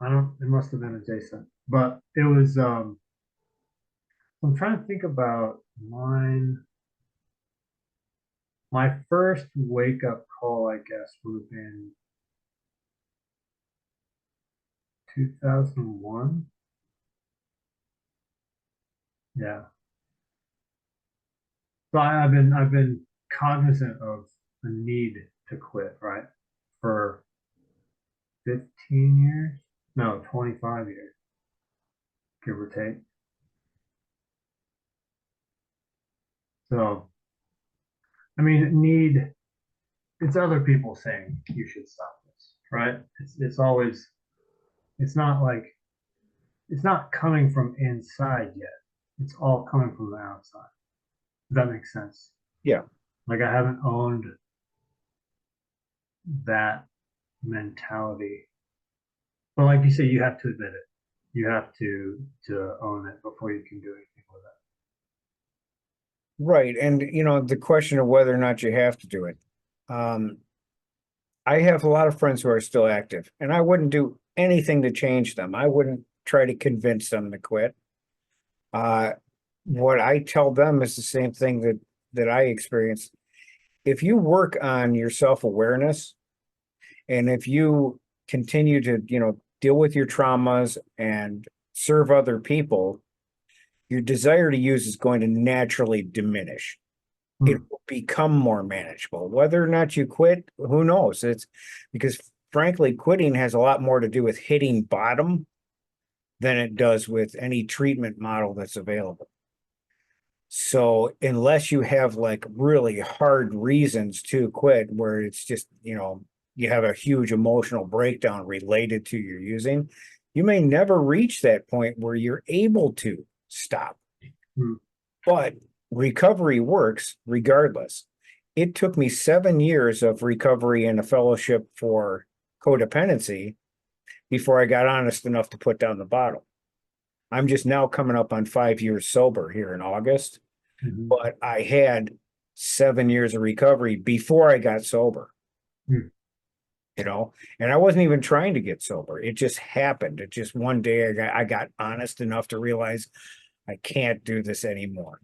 I don't it must have been adjacent. But it was I'm trying to think about mine. My first wake up call, I guess, would have been 2001. Yeah. So I've been cognizant of a need to quit, right? For 15 years? No, 25 years, give or take. So, I mean, need it's other people saying you should stop this, right? It's always it's not like it's not coming from inside yet. It's all coming from the outside. Does that make sense? Yeah. Like I haven't owned that mentality. But like you say, you have to admit it. You have to own it before you can do anything with Right. And the question of whether or not you have to do it. I have a lot of friends who are still active, and I wouldn't do anything to change them. I wouldn't try to convince them to quit. Uh, what I tell them is the same thing that I experience. If you work on your self-awareness, and if you continue to, deal with your traumas and serve other people, your desire to use is going to naturally diminish. It it. will become more manageable. Whether or not you quit, who knows? It's because frankly, quitting has a lot more to do with hitting bottom than it does with any treatment model that's available. So unless you have like really hard reasons to quit, where it's just, you have a huge emotional breakdown related to your using, you may never reach that point where you're able to stop. Hmm. But recovery works regardless. It took me 7 years of recovery and a fellowship for codependency before I got honest enough to put down the bottle. I'm just now coming up on 5 years sober here in August, Mhm. but I had 7 years of recovery before I got sober, Hmm. and I wasn't even trying to get sober. It just happened. It just one day I got honest enough to realize I can't do this anymore.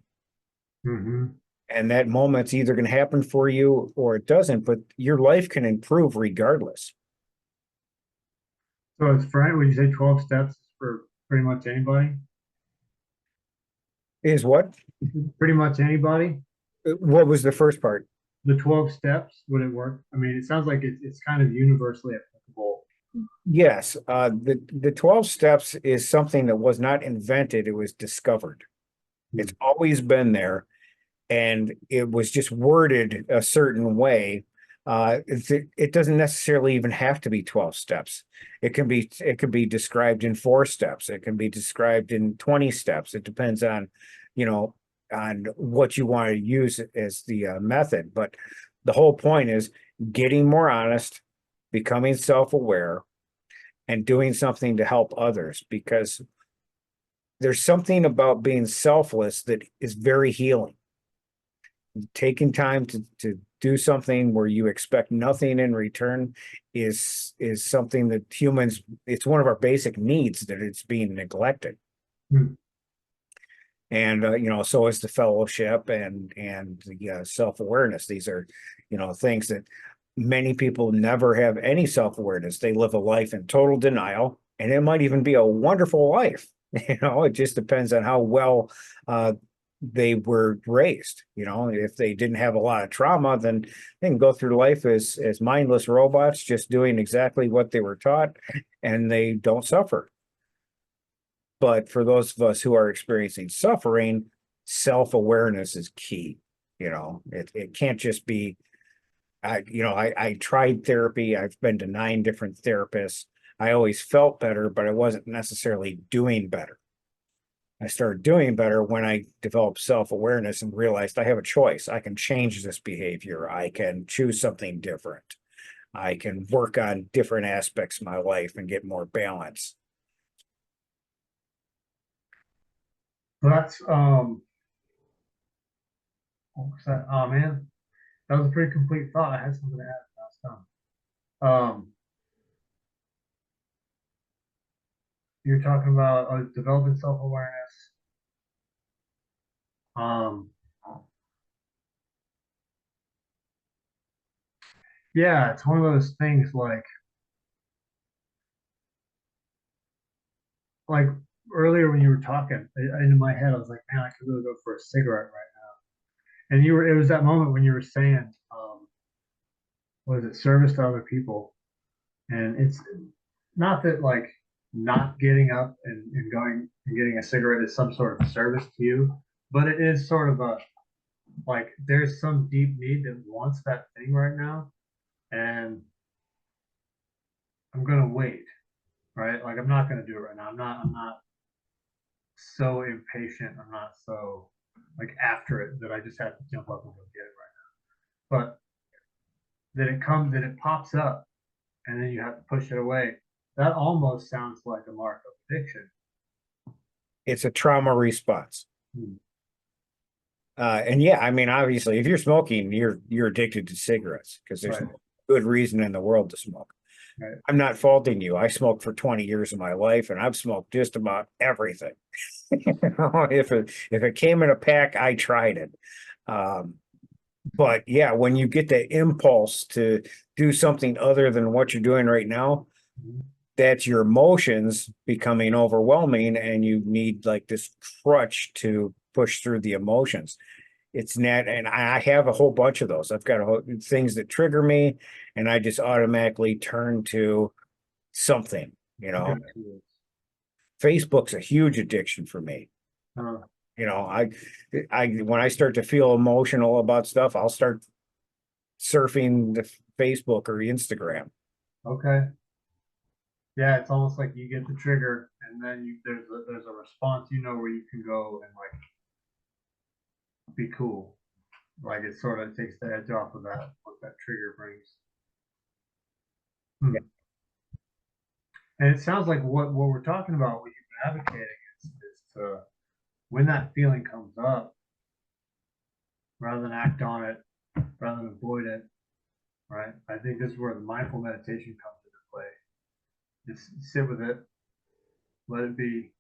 Mhm. And that moment's either going to happen for you or it doesn't, but your life can improve regardless. So it's for would you say 12 steps for pretty much anybody? Is what? Pretty much anybody? What was the first part? The 12 steps, would it work? I mean, it sounds like it's kind of universally applicable. Yes, the 12 steps is something that was not invented, it was discovered. Hmm. It's always been there, and it was just worded a certain way. It doesn't necessarily even have to be 12 steps. It can be described in 4 steps. It can be described in 20 steps. It depends on, you know, on what you want to use as the method. But the whole point is getting more honest, becoming self-aware, and doing something to help others, because there's something about being selfless that is very healing. Taking time to do something where you expect nothing in return is something that humans, it's one of our basic needs that it's being neglected. Hmm. And so is the fellowship and the self-awareness. These are things that many people never have any self-awareness. They live a life in total denial, and it might even be a wonderful life. It just depends on how well they were raised. You know, if they didn't have a lot of trauma, then they can go through life as mindless robots, just doing exactly what they were taught, and they don't suffer. But for those of us who are experiencing suffering, self-awareness is key. You know, it can't just be, I tried therapy. I've been to 9 different therapists. I always felt better, but I wasn't necessarily doing better. I started doing better when I developed self-awareness and realized I have a choice. I can change this behavior. I can choose something different. I can work on different aspects of my life and get more balance. So that's what was that? Oh man, that was a pretty complete thought. I had something to add last time. You're talking about developing self-awareness. Um, yeah, it's one of those things like earlier when you were talking, in my head, I was like, man, I could really go for a cigarette right now. And it was that moment when you were saying, what is it, service to other people. And it's not that like not getting up and going and getting a cigarette is some sort of service to you, but it is sort of a like there's some deep need that wants that thing right now, and I'm gonna wait, right? Like I'm not gonna do it right now. I'm not so impatient. I'm not so like after it that I just have to jump up and go get it right now. But that it pops up and then you have to push it away. That almost sounds like a mark of addiction. It's a trauma response. Hmm. And yeah, I mean, obviously, if you're smoking, you're addicted to cigarettes because there's Right, no good reason in the world to smoke. right. I'm not faulting you. I smoked for 20 years of my life, and I've smoked just about everything. If it came in a pack, I tried it. Um, but yeah, when you get the impulse to do something other than what you're doing right now, Mhm. that's your emotions becoming overwhelming, and you need like this crutch to push through the emotions. It's not, and I have a whole bunch of those. I've got things that trigger me, and I just automatically turn to something. You know, Go-tos. Facebook's a huge addiction for me. Uh, You know, I when I start to feel emotional about stuff, I'll start surfing the Facebook or Instagram. okay. Yeah, it's almost like you get the trigger and then there's a response, where you can go and like be cool. Like it sort of takes the edge off of that, what that trigger brings. Hmm. And it sounds like what we're talking about, what you've been advocating is to when that feeling comes up, rather than act on it, rather than avoid it, right? I think this is where the mindful meditation comes into play. Just sit with it, let it be,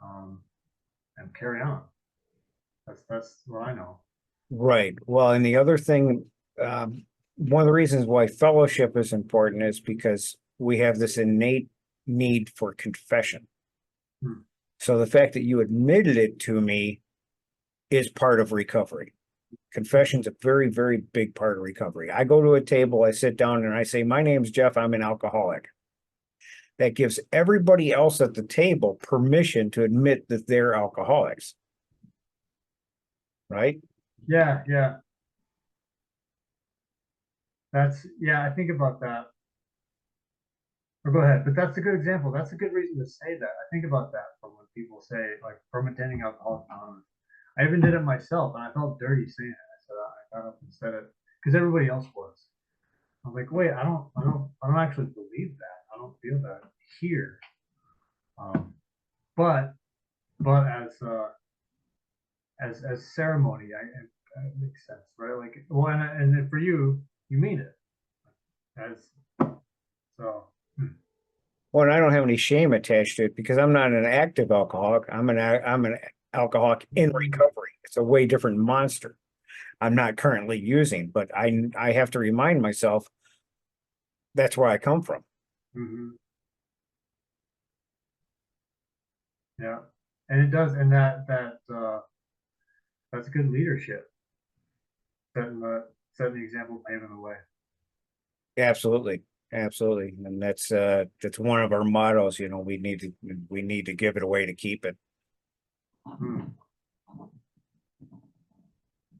um, and carry on. That's what I know. Right. Well, and the other thing, one of the reasons why fellowship is important is because we have this innate need for confession. Hmm. So the fact that you admitted it to me is part of recovery. Confession's a very, very big part of recovery. I go to a table, I sit down and I say, my name's Jeff, I'm an alcoholic. That gives everybody else at the table permission to admit that they're alcoholics. Right? Yeah, yeah. Yeah, I think about that. Or go ahead, but that's a good example. That's a good reason to say that. I think about that from when people say, like, from attending Alcoholics Anonymous. I even did it myself, and I felt dirty saying it. I got up and said it because everybody else was. I was like, wait, I don't actually believe that. I don't feel that here. Um, but, but as ceremony, it makes sense, right? Like, well, and then for you, you mean it as so. Well, and I don't have any shame attached to it because I'm not an active alcoholic. I'm an alcoholic in recovery. It's a way different monster. I'm not currently using, but I have to remind myself that's where I come from. Mm-hmm. Yeah, and it does, and that that's good leadership. Setting the example, paving the way. Absolutely, absolutely. And that's one of our mottos, you know, we need to give it away to keep it. Hmm.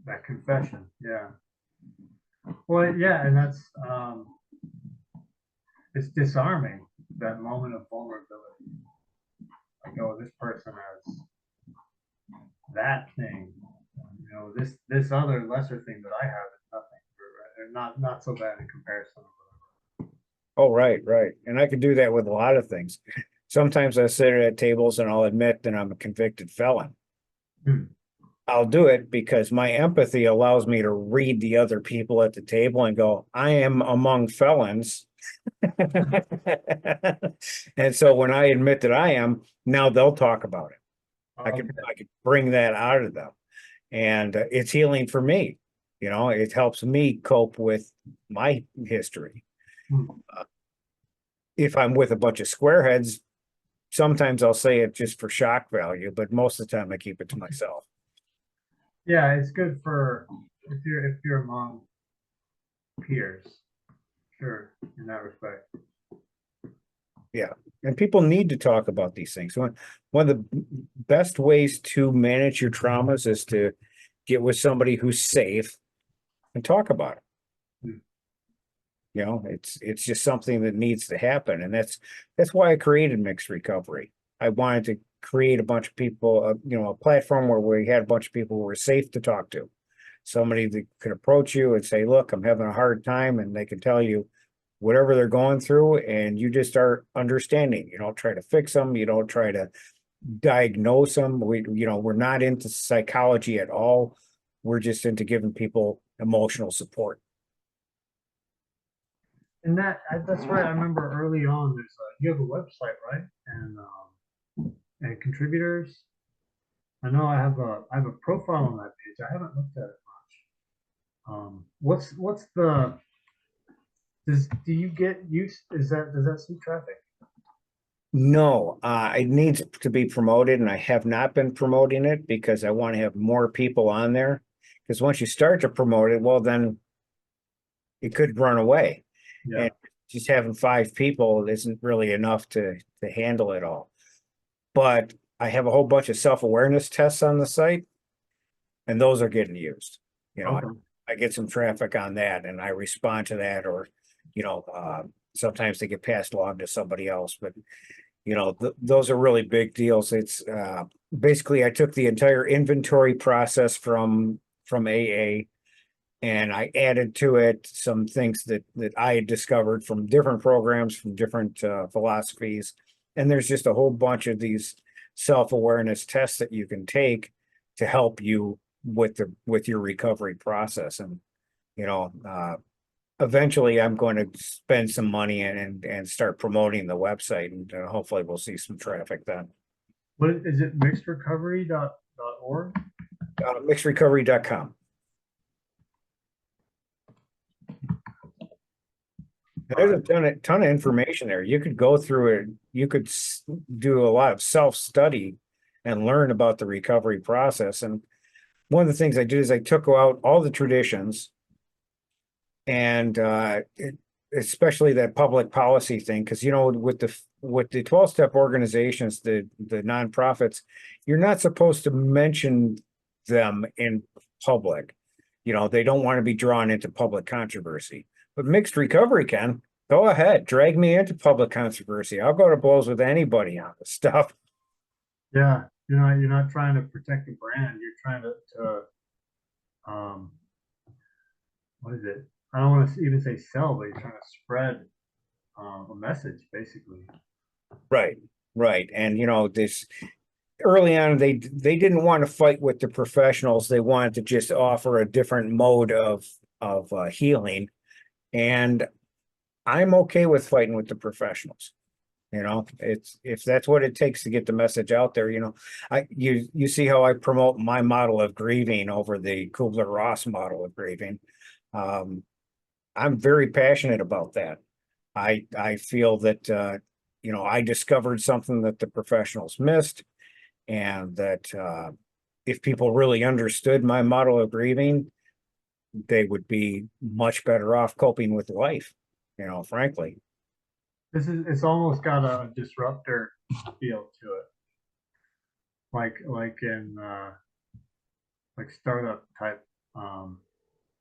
That confession, yeah. Well, yeah, and that's it's disarming, that moment of vulnerability. Like, oh, this person has that thing, this other lesser thing that I have is nothing, or not so bad in comparison. Oh, right, right. And I can do that with a lot of things. Sometimes I sit at tables and I'll admit that I'm a convicted felon. Hmm. I'll do it because my empathy allows me to read the other people at the table and go, I am among felons. And so when I admit that I am, now they'll talk about it. Okay. I could bring that out of them. And it's healing for me. You know, it helps me cope with my history. Hmm. If I'm with a bunch of squareheads, sometimes I'll say it just for shock value, but most of the time I keep it to myself. Yeah, it's good for if you're among peers, sure, in that respect. Yeah. And people need to talk about these things. One of the best ways to manage your traumas is to get with somebody who's safe and talk about it. Hmm. You know, it's just something that needs to happen. And that's why I created Mixed Recovery. I wanted to create a bunch of people, a platform where we had a bunch of people who were safe to talk to. Somebody that could approach you and say, look, I'm having a hard time, and they can tell you whatever they're going through, and you just start understanding. You don't try to fix them, you don't try to diagnose them. We're not into psychology at all. We're just into giving people emotional support. And that's right. I remember early on, you have a website, right? And contributors. I know I have a profile on that page. I haven't looked at it much. What's the do you get use? Does that see traffic? No, it needs to be promoted, and I have not been promoting it because I want to have more people on there. Because once you start to promote it, well, then it could run away. Yeah. And just having 5 people isn't really enough to handle it all. But I have a whole bunch of self-awareness tests on the site, and those are getting used. You know, Okay. I get some traffic on that, and I respond to that, or sometimes they get passed along to somebody else. But those are really big deals. It's basically I took the entire inventory process from AA, and I added to it some things that I had discovered from different programs, from different philosophies. And there's just a whole bunch of these self-awareness tests that you can take to help you with your recovery process. And you know, eventually I'm going to spend some money and start promoting the website, and hopefully we'll see some traffic then. What is it? Mixedrecovery.org? Mixedrecovery.com. There's a ton of information there. You could go through it. You could do a lot of self-study and learn about the recovery process. And one of the things I did is I took out all the traditions, and especially that public policy thing, because with the 12-step organizations, the nonprofits, you're not supposed to mention them in public. They don't want to be drawn into public controversy. But Mixed Recovery can. Go ahead, drag me into public controversy. I'll go to blows with anybody on this stuff. Yeah, you're not trying to protect the brand. You're trying to what is it? I don't want to even say sell, but you're trying to spread a message, basically. Right, right. And this early on, they didn't want to fight with the professionals. They wanted to just offer a different mode of healing. And I'm okay with fighting with the professionals. It's if that's what it takes to get the message out there. You see how I promote my model of grieving over the Kubler-Ross model of grieving. I'm very passionate about that. I feel that I discovered something that the professionals missed, and that if people really understood my model of grieving, they would be much better off coping with life, frankly. It's almost got a disruptor feel to it. Like in like startup type,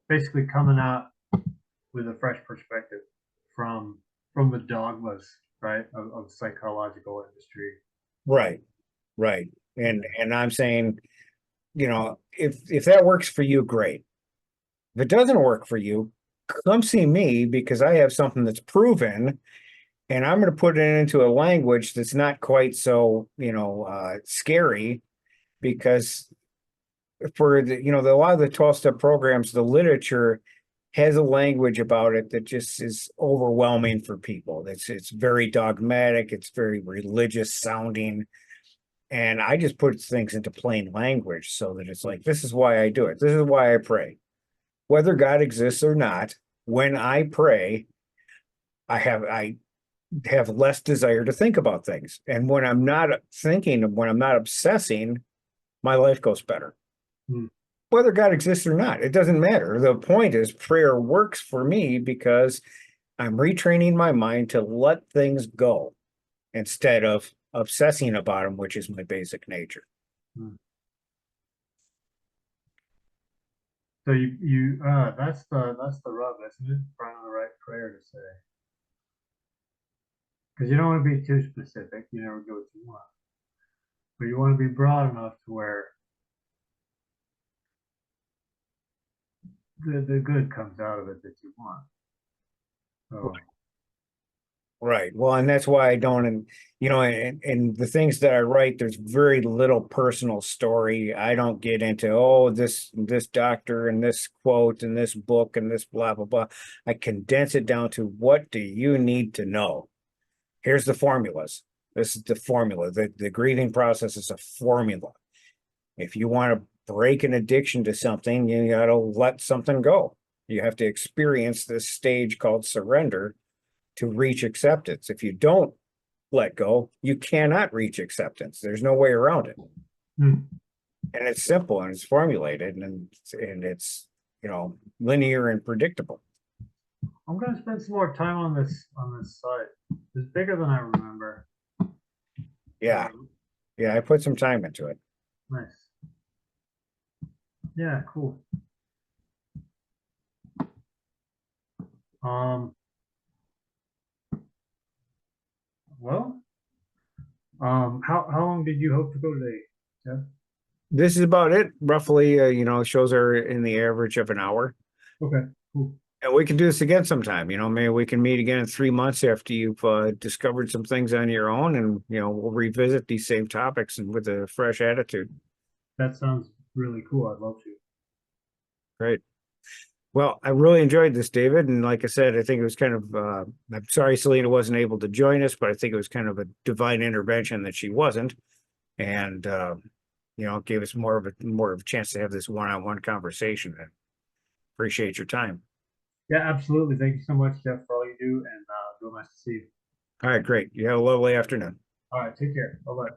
basically coming out with a fresh perspective from the dogmas, right, of psychological industry. Right, right. And I'm saying, if that works for you, great. If it doesn't work for you, come see me because I have something that's proven, and I'm going to put it into a language that's not quite so, scary, because for a lot of the 12-step programs, the literature has a language about it that just is overwhelming for people. It's very dogmatic, it's very religious sounding. And I just put things into plain language so that it's like, this is why I do it. This is why I pray. Whether God exists or not, when I pray, I have less desire to think about things. And when I'm not thinking, when I'm not obsessing, my life goes better. Hmm. Whether God exists or not, it doesn't matter. The point is, prayer works for me because I'm retraining my mind to let things go instead of obsessing about them, which is my basic nature. Hmm. So that's the rub, isn't it? Finding the right prayer to say. Because you don't want to be too specific. You never go too much. But you want to be broad enough to where the good comes out of it that you want. So Right. Well, and that's why I don't, and the things that I write, there's very little personal story. I don't get into, oh, this doctor and this quote and this book and this blah, blah, blah. I condense it down to what do you need to know? Here's the formulas. This is the formula. The grieving process is a formula. If you want to break an addiction to something, you got to let something go. You have to experience this stage called surrender to reach acceptance. If you don't let go, you cannot reach acceptance. There's no way around it. hmm. And it's simple and it's formulated and it's, linear and predictable. I'm going to spend some more time on this site. It's bigger than I remember. Yeah. Yeah. I put some time into it. Nice. Yeah, cool. Um, well, how long did you hope to go today, Jeff? This is about it. Roughly, shows are in the average of an hour. Okay, cool. And we can do this again sometime. Maybe we can meet again in 3 months after you've discovered some things on your own, and we'll revisit these same topics and with a fresh attitude. That sounds really cool. I'd love to. Great. Well, I really enjoyed this, David. And like I said, I think it was kind of, I'm sorry Selena wasn't able to join us, but I think it was kind of a divine intervention that she wasn't. And, it gave us more of a chance to have this one-on-one conversation. I appreciate your time. Yeah, absolutely. Thank you so much, Jeff, for all you do, and real nice to see you. All right, great. You have a lovely afternoon. All right, take care. Bye bye.